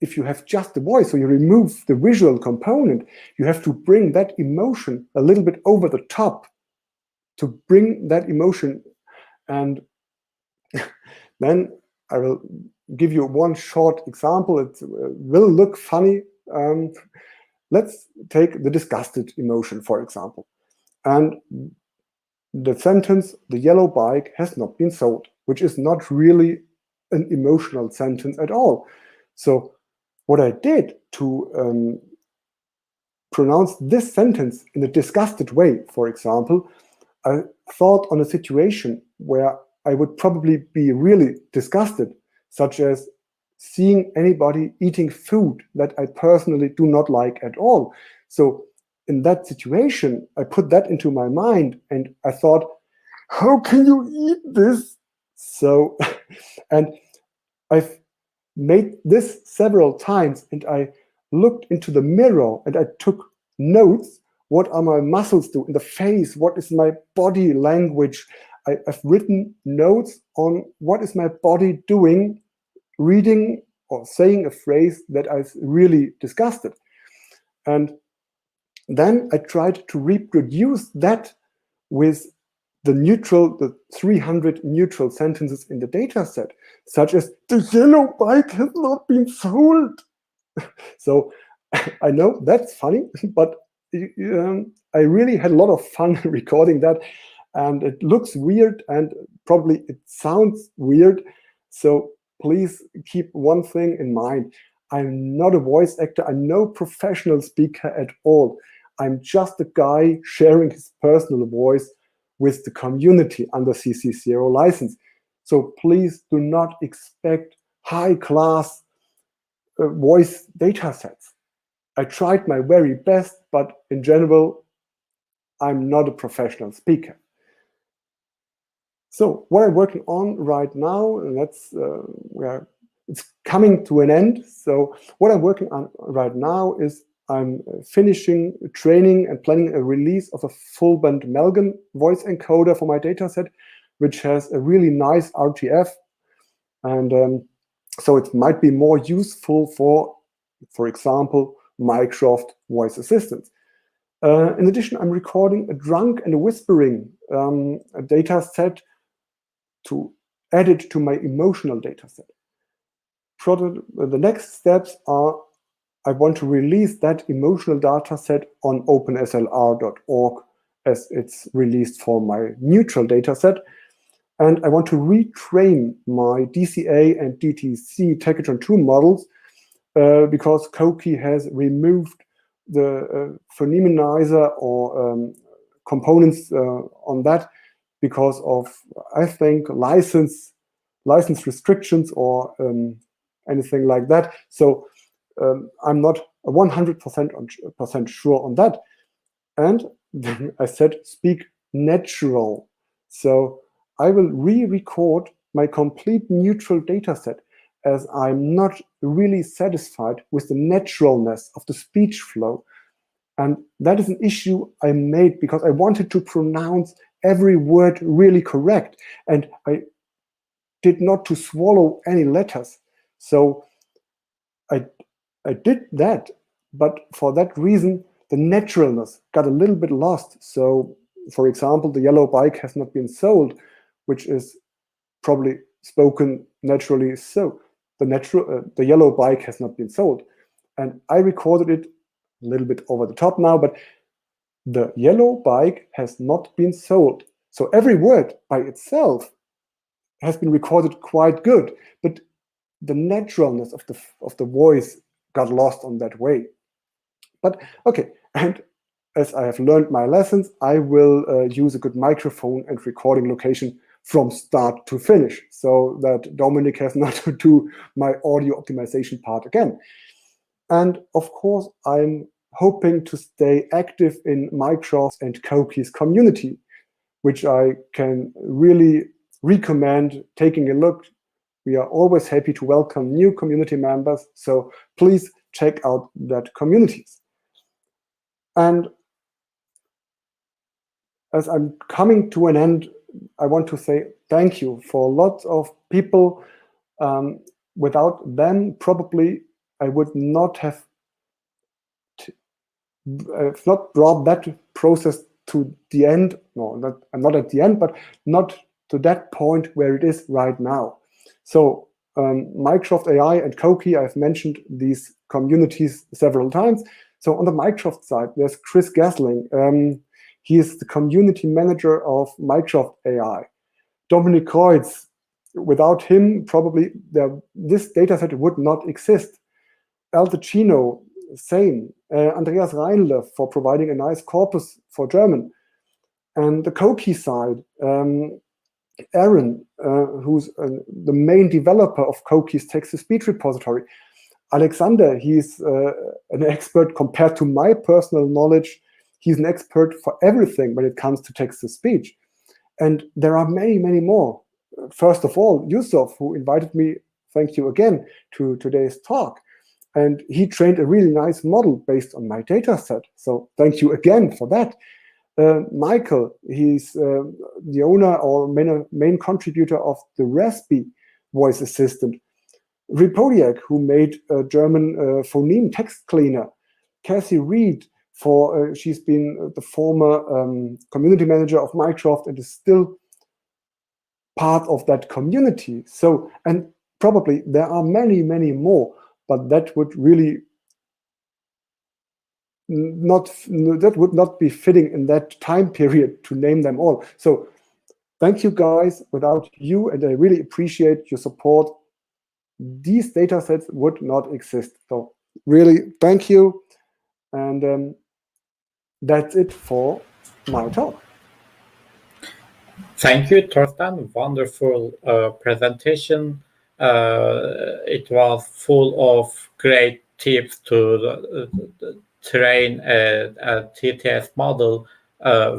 if you have just the voice, so you remove the visual component, you have to bring that emotion a little bit over the top to bring that emotion. And then I will give you one short example. It will look funny. Let's take the disgusted emotion, for example. And the sentence, the yellow bike has not been sold, which is not really an emotional sentence at all. So what I did to pronounce this sentence in a disgusted way, for example, I thought on a situation where I would probably be really disgusted, such as seeing anybody eating food that I personally do not like at all. So in that situation, I put that into my mind, and I thought, how can you eat this? So, and I've made this several times, and I looked into the mirror and I took notes. What are my muscles do in the face? What is my body language? I've written notes on what is my body doing, reading or saying a phrase that I've really disgusted. And then I tried to reproduce that with the 300 neutral sentences in the data set, such as, the yellow bike has not been sold. So I know that's funny, but I really had a lot of fun recording that, and it looks weird and probably it sounds weird. So please keep one thing in mind. I'm not a voice actor. I'm no professional speaker at all. I'm just a guy sharing his personal voice with the community under CC0 license. So please do not expect high-class voice data sets. I tried my very best, but in general, I'm not a professional speaker. So what I'm working on right now, and that's where it's coming to an end. So what I'm working on right now is I'm finishing training and planning a release of a full band Melgen voice encoder for my dataset, which has a really nice RTF. And so it might be more useful for example, Microsoft voice assistants. In addition, I'm recording a drunk and a whispering a data set to add it to my emotional data set. The next steps are, I want to release that emotional data set on openslr.org as it's released for my neutral data set. And I want to retrain my DCA and DTC Tegatron2 models because Koki has removed the phonemizer or components on that because of, I think, license restrictions or anything like that. So I'm not 100% sure on that. And then I said, speak natural. So I will re-record my complete neutral data set, as I'm not really satisfied with the naturalness of the speech flow. And that is an issue I made because I wanted to pronounce every word really correct, and I did not to swallow any letters. So I did that, but for that reason, the naturalness got a little bit lost. So, for example, the yellow bike has not been sold, which is probably spoken naturally. So the yellow bike has not been sold, and I recorded it a little bit over the top now, but the yellow bike has not been sold. So every word by itself has been recorded quite good, but the naturalness of the voice got lost on that way. But okay, and as I have learned my lessons, I will use a good microphone and recording location from start to finish, so that Dominic has not to do my audio optimization part again. And of course, I'm hoping to stay active in Mycroft and Koki's community, which I can really recommend taking a look. We are always happy to welcome new community members, so please check out that communities. And as I'm coming to an end, I want to say thank you for lots of people. Without them, probably I would not have not brought that process to the end. No, I'm not at the end, but not to that point where it is right now. So Mycroft AI and Koki, I've mentioned these communities several times. So on the Mycroft side, there's Chris Gasling. He is the community manager of Mycroft AI. Dominic Kreutz, without him, probably this dataset would not exist. Al Ticino, same. Andreas Reinle for providing a nice corpus for German. And the Koki side, Aaron, who's the main developer of Koki's text-to-speech repository. Alexander, he's an expert compared to my personal knowledge. He's an expert for everything when it comes to text-to-speech. And there are many, many more. First of all, Yusuf, who invited me, thank you again, to today's talk. And he trained a really nice model based on my data set. So thank you again for that. Michael, he's the owner or main contributor of the Raspy voice assistant. Ripodiak, who made a German phoneme text cleaner. Cassie Reed, she's been the former community manager of Mycroft and is still part of that community. So, and probably there are many, many more, but that would really would not be fitting in that time period to name them all. So thank you guys. Without you, and I really appreciate your support, these data sets would not exist. So really, thank you. And that's it for my talk. Thank you, Thorsten. Wonderful presentation. It was full of great tips to train a TTS model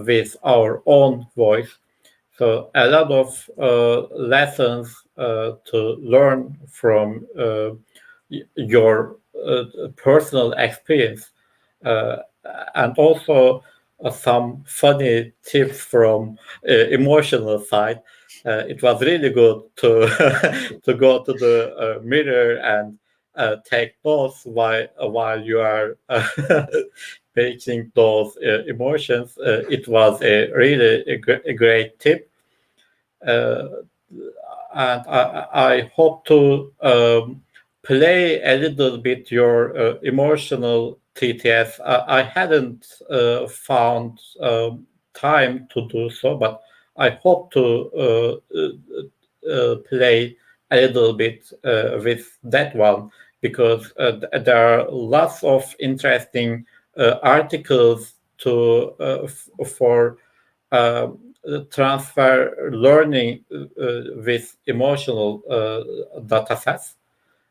with our own voice. So a lot of lessons to learn from your personal experience, and also some funny tips from emotional side. It was really good to to go to the mirror and take notes while you are making those emotions. It was a really a great tip, and I hope to play a little bit your emotional TTS. I hadn't found time to do so, but I hope to play a little bit with that one, because there are lots of interesting articles for transfer learning with emotional datasets.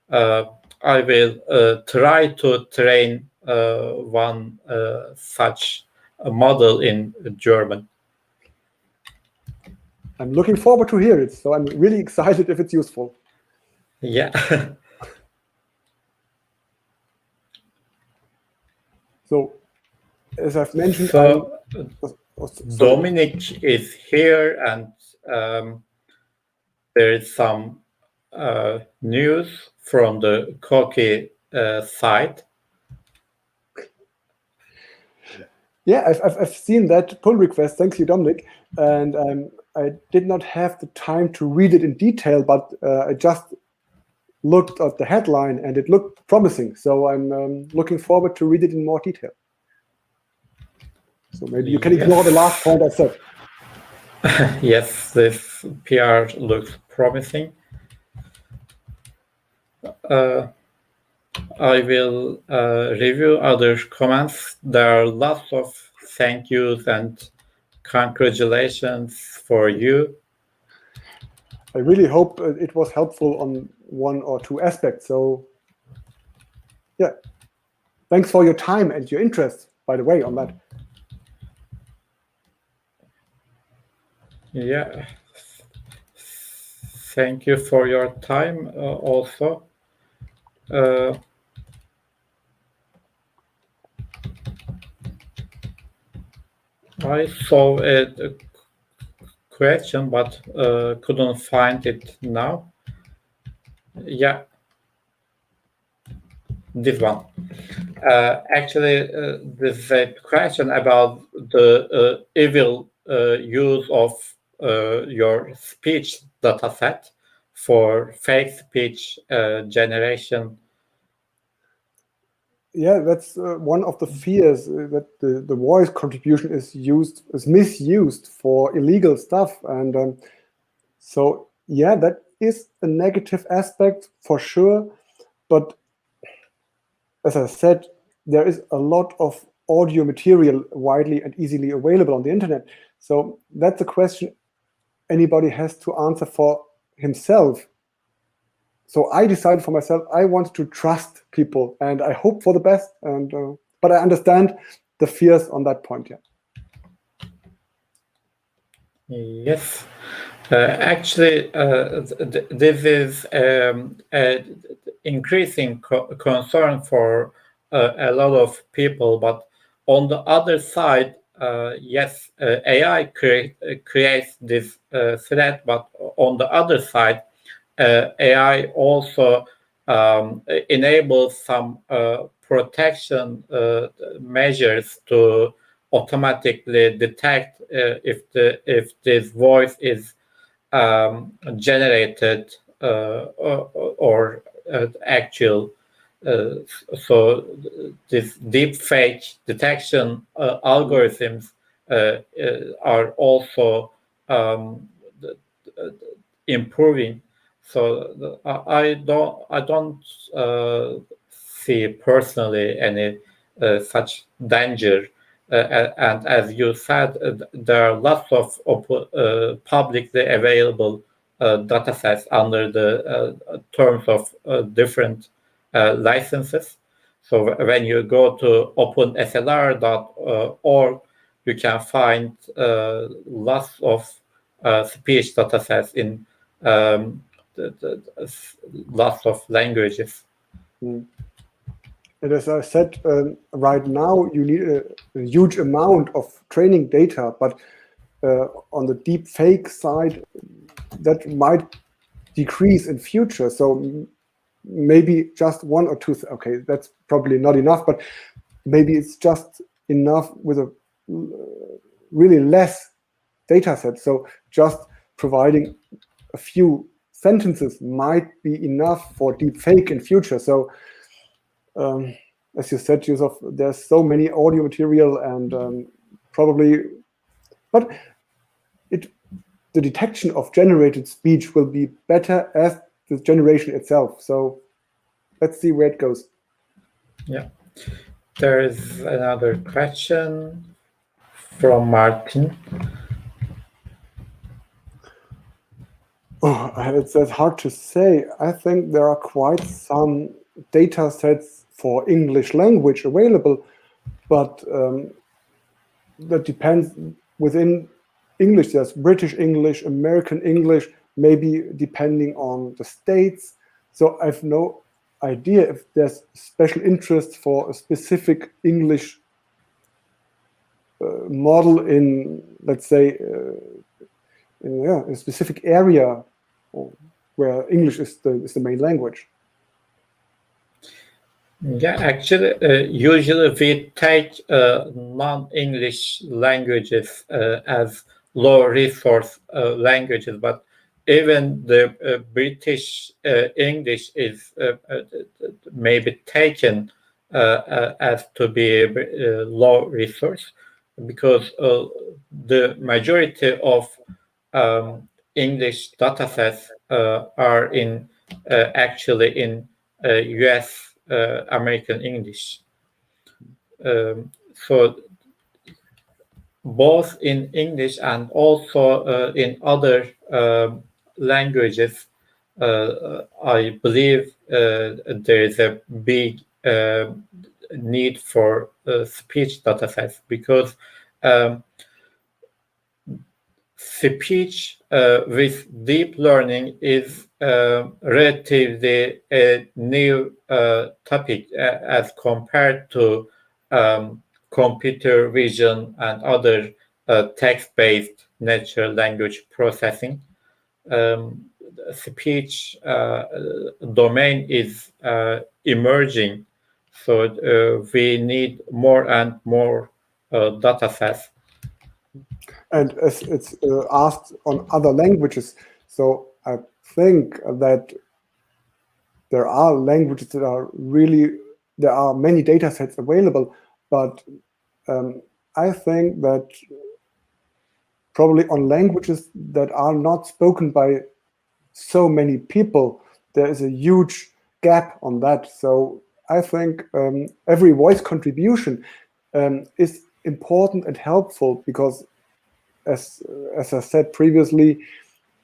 I will try to train one such model in German. I'm looking forward to hear it. So I'm really excited if it's useful. Yeah. So, as I've mentioned, Dominic is here, and there is some news from the Koki side. Yeah, I've seen that pull request. Thanks you, Dominic. And I did not have the time to read it in detail, but I just looked at the headline and it looked promising. So I'm looking forward to read it in more detail. So maybe you can ignore the last point I said. Yes, this PR looks promising. I will review other comments. There are lots of thank yous and congratulations for you. I really hope it was helpful on one or two aspects. So yeah, thanks for your time and your interest, by the way, on that. Yeah, thank you for your time also. I saw a question, but couldn't find it now. Yeah, this one. Actually, this is a question about the evil use of your speech dataset for fake speech generation. Yeah, that's one of the fears that the voice contribution is misused for illegal stuff. And so, yeah, that is a negative aspect for sure. But as I said, there is a lot of audio material widely and easily available on the internet. So that's a question anybody has to answer for himself. So I decided for myself, I want to trust people and I hope for the best. And but I understand the fears on that point. Yeah. Yes. Actually, this is an increasing concern for a lot of people. But on the other side, yes, AI creates this threat. But on the other side, AI also enables some protection measures to automatically detect if this voice is generated or actual. So this deep fake detection algorithms are also improving. So I don't see personally any such danger. And as you said, there are lots of publicly available datasets under the terms of different licenses. So when you go to openslr.org, you can find lots of speech datasets in lots of languages. Mm. And as I said, right now you need a huge amount of training data, but on the deep fake side, that might decrease in future. So maybe just one or two. Okay, that's probably not enough, but maybe it's just enough with a really less data set. So just providing a few sentences might be enough for deep fake in future. So as you said, Yusuf, there's so many audio material and probably, but the detection of generated speech will be better as the generation itself. So let's see where it goes. Yeah, there is another question from Martin. Oh, it's hard to say. I think there are quite some data sets for English language available, but that depends within English. There's British English, American English, maybe depending on the states. So I have no idea if there's special interest for a specific English model in, let's say, in a specific area where English is the main language. Yeah, actually, usually we take non-English languages as low resource languages, but even the British English is maybe taken as to be low resource, because the majority of English datasets are in actually in US American English. So both in English and also in other languages, I believe there is a big need for speech datasets, because speech with deep learning is relatively a new topic as compared to computer vision and other text-based natural language processing. Speech domain is emerging, so we need more and more data sets. And as it's asked on other languages, so I think that there are languages that are really, there are many data sets available, but I think that probably on languages that are not spoken by so many people, there is a huge gap on that. So I think every voice contribution is important and helpful, because as I said previously,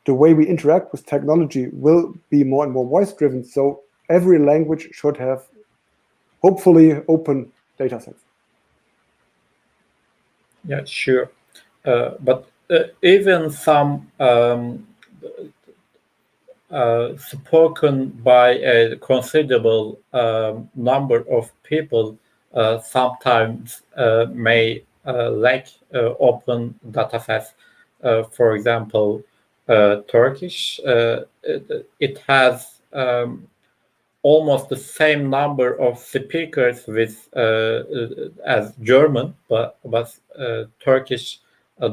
the way we interact with technology will be more and more voice driven. So every language should have hopefully open data sets. Yeah, sure. But even some spoken by a considerable number of people sometimes may lack open datasets. For example, Turkish, it has almost the same number of speakers with as German, but Turkish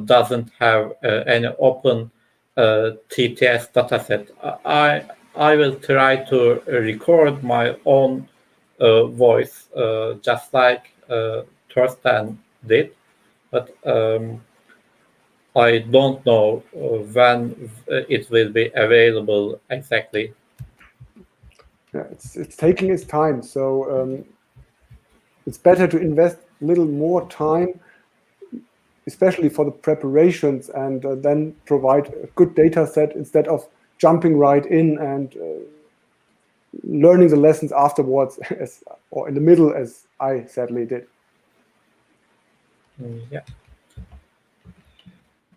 doesn't have any open TTS dataset. I will try to record my own voice, just like Thorsten did, but I don't know when it will be available exactly. Yeah, it's taking its time. So it's better to invest a little more time, especially for the preparations, and then provide a good data set instead of jumping right in and learning the lessons afterwards, or in the middle, as I sadly did. Yeah.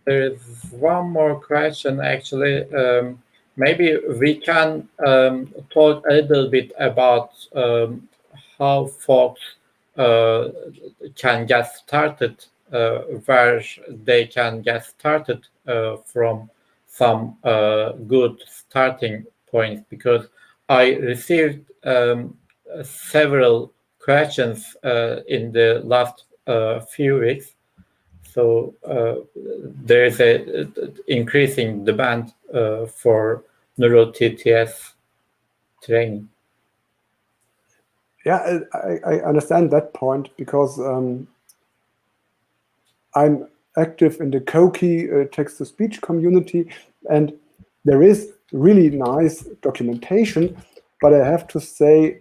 There is one more question, actually. Maybe we can talk a little bit about how folks can get started, where they can get started from some good starting points, because I received several questions in the last few weeks. So there is a increasing demand for neural TTS training. Yeah, I understand that point, because I'm active in the Koki text-to-speech community, and there is really nice documentation, but I have to say,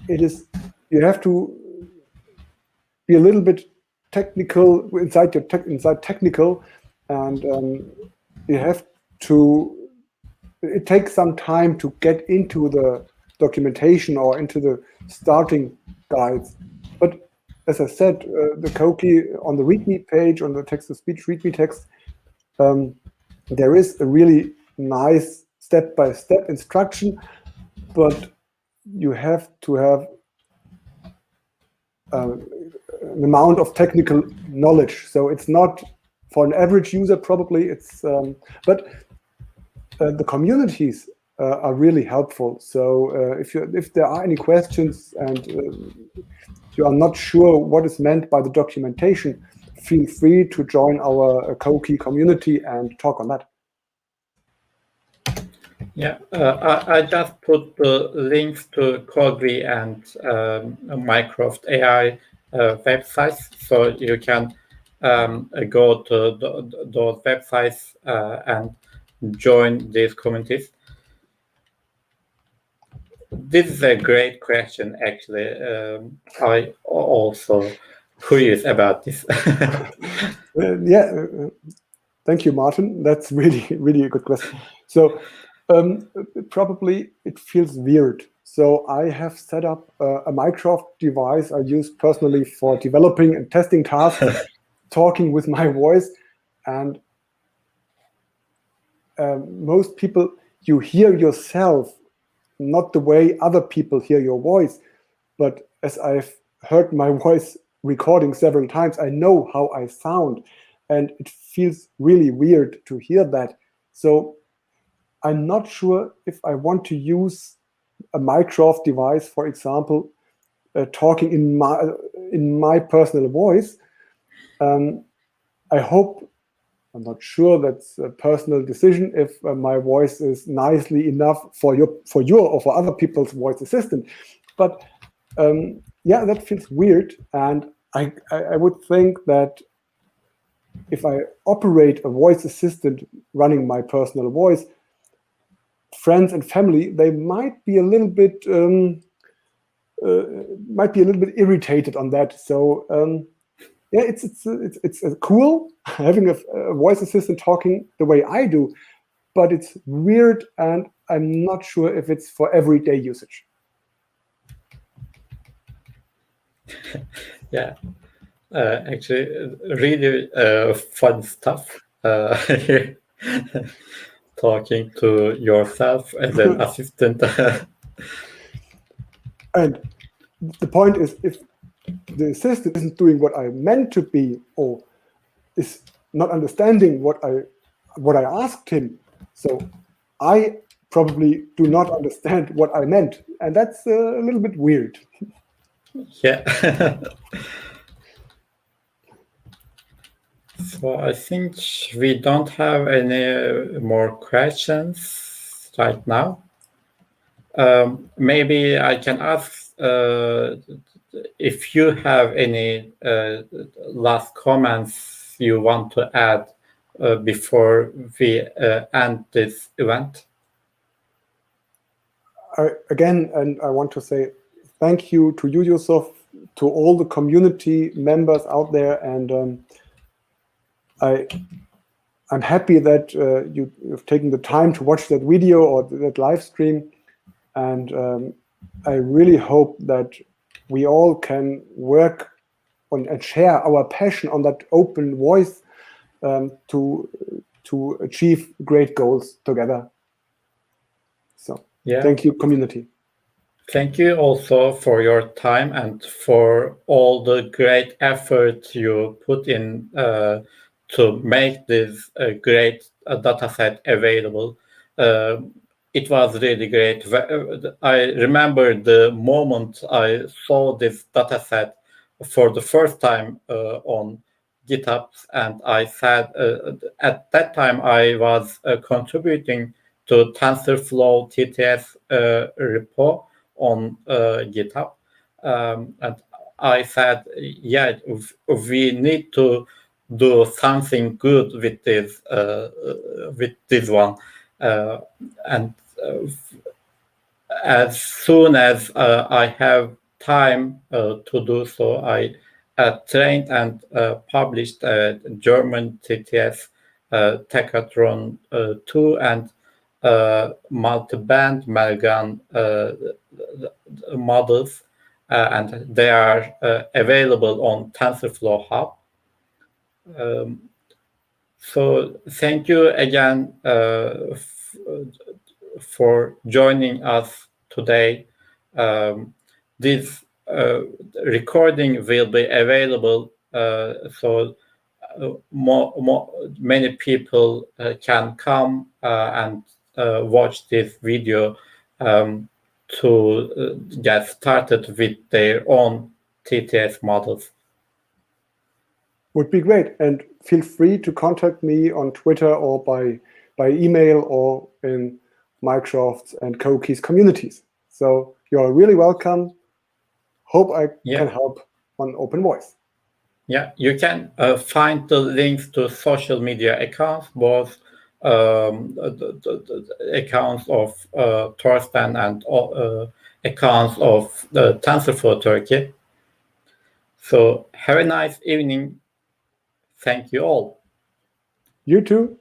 you have to be a little bit technical inside technical, and you have to. It takes some time to get into the documentation or into the starting guides. But as I said, the Koki on the README page, on the text-to-speech README text, there is a really nice step-by-step instruction, but you have to have an amount of technical knowledge. So it's not for an average user, probably. It's but the communities are really helpful. So if there are any questions and you are not sure what is meant by the documentation, feel free to join our Koki community and talk on that. Yeah, I just put the links to Cogri and Mycroft AI websites, so you can go to those websites and join these communities. This is a great question, actually. I also curious about this. Thank you, Martin. That's really a good question. So probably it feels weird. So I have set up a Mycroft device I use personally for developing and testing tasks, talking with my voice. And most people, you hear yourself, not the way other people hear your voice. But as I've heard my voice recording several times, I know how I sound. And it feels really weird to hear that. So I'm not sure if I want to use a Mycroft device, for example, talking in my personal voice. I hope, I'm not sure, that's a personal decision if my voice is nicely enough for your or for other people's voice assistant. But yeah, that feels weird. And I would think that if I operate a voice assistant running my personal voice, friends and family, they might be a little bit irritated on that. So yeah, it's cool having a voice assistant talking the way I do, but it's weird, and I'm not sure if it's for everyday usage. Yeah, actually, really fun stuff. Talking to yourself as an assistant. And the point is, if the assistant isn't doing what I meant to be, or is not understanding what I asked him, so I probably do not understand what I meant, and that's a little bit weird. Yeah. So I think we don't have any more questions right now. Maybe I can ask if you have any last comments you want to add before we end this event. Again, and I want to say thank you to you, Yusuf, to all the community members out there, and I'm happy that you've taken the time to watch that video or that live stream, and I really hope that we all can work on and share our passion on that open voice to achieve great goals together. So yeah. Thank you, community. Thank you also for your time and for all the great effort you put in to make this great dataset available. It was really great. I remember the moment I saw this dataset for the first time on GitHub, and I said at that time I was contributing to TensorFlow TTS repo on GitHub, and I said, yeah, we need to do something good with this one, and as soon as I have time to do so, I trained and published a German TTS Decathlon 2 and multi-band Malgan models, and they are available on TensorFlow Hub. So thank you again for joining us today. This recording will be available, so many people can come and watch this video to get started with their own TTS models. Would be great. And feel free to contact me on Twitter or by email or in Microsoft's and CoKey's communities. So you're really welcome. Hope I can help on Open Voice. Yeah, you can find the links to social media accounts, both the accounts of Thorsten and accounts of the TensorFlow Turkey. So have a nice evening. Thank you all. You too.